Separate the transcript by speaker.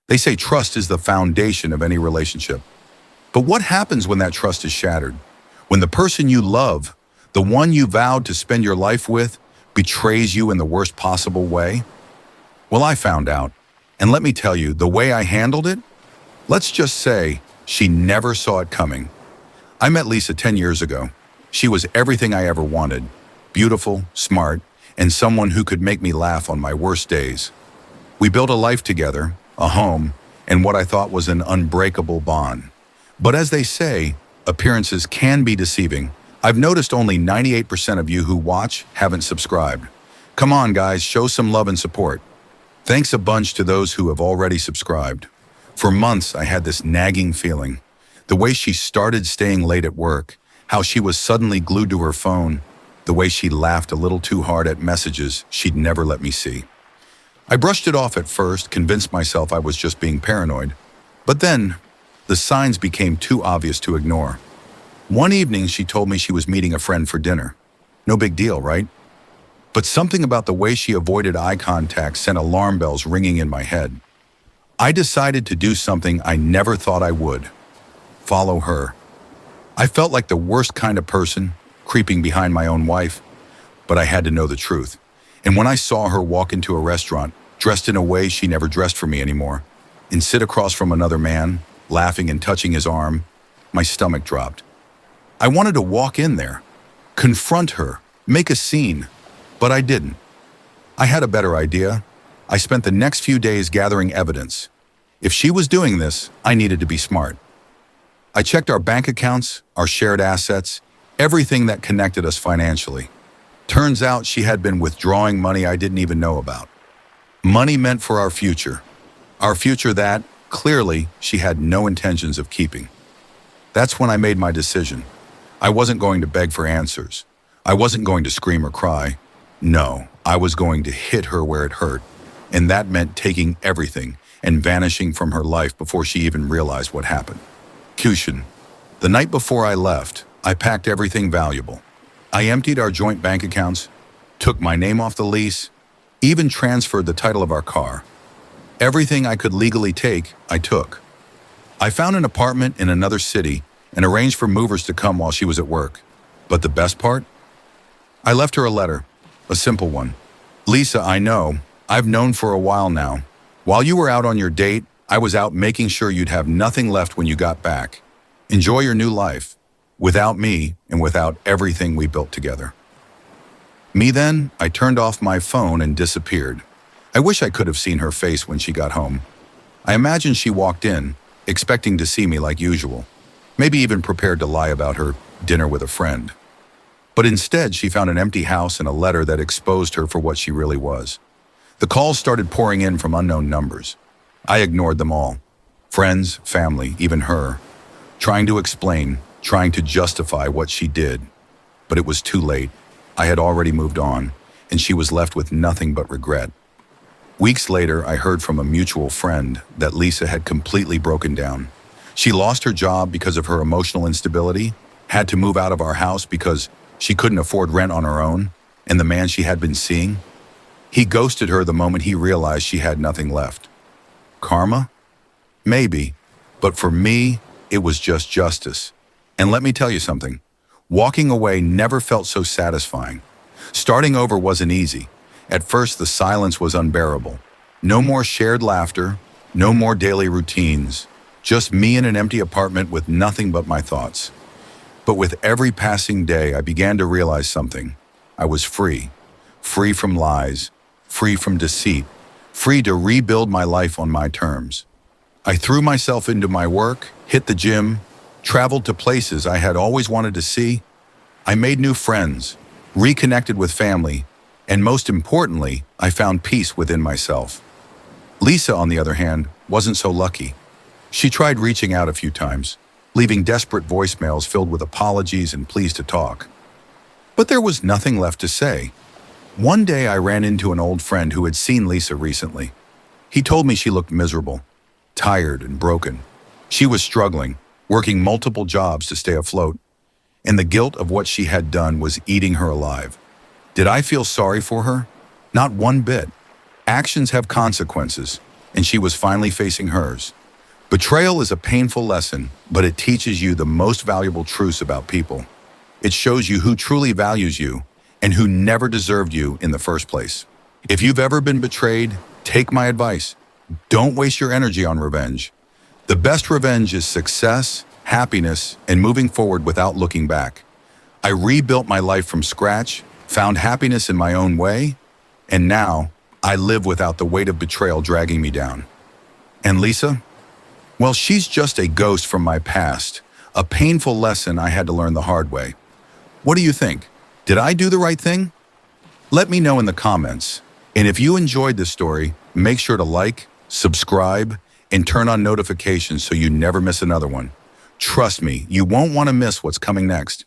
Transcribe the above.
Speaker 1: They say trust is the foundation of any relationship. But what happens when that trust is shattered? When the person you love, the one you vowed to spend your life with, betrays you in the worst possible way? Well, I found out. And let me tell you, the way I handled it? Let's just say she never saw it coming. I met Lisa 10 years ago. She was everything I ever wanted. Beautiful, smart, and someone who could make me laugh on my worst days. We built a life together, a home, and what I thought was an unbreakable bond. But as they say, appearances can be deceiving. I've noticed only 98% of you who watch haven't subscribed. Come on, guys, show some love and support. Thanks a bunch to those who have already subscribed. For months, I had this nagging feeling. The way she started staying late at work, how she was suddenly glued to her phone, the way she laughed a little too hard at messages she'd never let me see. I brushed it off at first, convinced myself I was just being paranoid. But then, the signs became too obvious to ignore. One evening, she told me she was meeting a friend for dinner. No big deal, right? But something about the way she avoided eye contact sent alarm bells ringing in my head. I decided to do something I never thought I would. Follow her. I felt like the worst kind of person, creeping behind my own wife, but I had to know the truth. And when I saw her walk into a restaurant, dressed in a way she never dressed for me anymore, and sit across from another man, laughing and touching his arm, my stomach dropped. I wanted to walk in there, confront her, make a scene, but I didn't. I had a better idea. I spent the next few days gathering evidence. If she was doing this, I needed to be smart. I checked our bank accounts, our shared assets, everything that connected us financially. Turns out she had been withdrawing money I didn't even know about. Money meant for our future. Our future that, clearly, she had no intentions of keeping. That's when I made my decision. I wasn't going to beg for answers. I wasn't going to scream or cry. No, I was going to hit her where it hurt. And that meant taking everything and vanishing from her life before she even realized what happened. Cushion. The night before I left, I packed everything valuable. I emptied our joint bank accounts, took my name off the lease, even transferred the title of our car. Everything I could legally take, I took. I found an apartment in another city and arranged for movers to come while she was at work. But the best part? I left her a letter, a simple one. Lisa, I know, I've known for a while now. While you were out on your date, I was out making sure you'd have nothing left when you got back. Enjoy your new life, without me and without everything we built together. Me then, I turned off my phone and disappeared. I wish I could have seen her face when she got home. I imagine she walked in, expecting to see me like usual, maybe even prepared to lie about her dinner with a friend. But instead, she found an empty house and a letter that exposed her for what she really was. The calls started pouring in from unknown numbers. I ignored them all. Friends, family, even her. Trying to explain, trying to justify what she did. But it was too late. I had already moved on, and she was left with nothing but regret. Weeks later, I heard from a mutual friend that Lisa had completely broken down. She lost her job because of her emotional instability, had to move out of our house because she couldn't afford rent on her own, and the man she had been seeing, he ghosted her the moment he realized she had nothing left. Karma? Maybe, but for me, it was just justice. And let me tell you something, walking away never felt so satisfying. Starting over wasn't easy. At first, the silence was unbearable. No more shared laughter, no more daily routines, just me in an empty apartment with nothing but my thoughts. But with every passing day, I began to realize something. I was free. Free from lies, free from deceit, free to rebuild my life on my terms. I threw myself into my work, hit the gym, traveled to places I had always wanted to see. I made new friends, reconnected with family, and most importantly, I found peace within myself. Lisa, on the other hand, wasn't so lucky. She tried reaching out a few times, leaving desperate voicemails filled with apologies and pleas to talk. But there was nothing left to say. One day I ran into an old friend who had seen Lisa recently. He told me she looked miserable, tired and broken. She was struggling, working multiple jobs to stay afloat, and the guilt of what she had done was eating her alive. Did I feel sorry for her? Not one bit. Actions have consequences, and she was finally facing hers. Betrayal is a painful lesson, but it teaches you the most valuable truths about people. It shows you who truly values you and who never deserved you in the first place. If you've ever been betrayed, take my advice. Don't waste your energy on revenge. The best revenge is success, happiness, and moving forward without looking back. I rebuilt my life from scratch, found happiness in my own way, and now I live without the weight of betrayal dragging me down. And Lisa? Well, she's just a ghost from my past, a painful lesson I had to learn the hard way. What do you think? Did I do the right thing? Let me know in the comments. And if you enjoyed this story, make sure to like, subscribe, and turn on notifications so you never miss another one. Trust me, you won't want to miss what's coming next.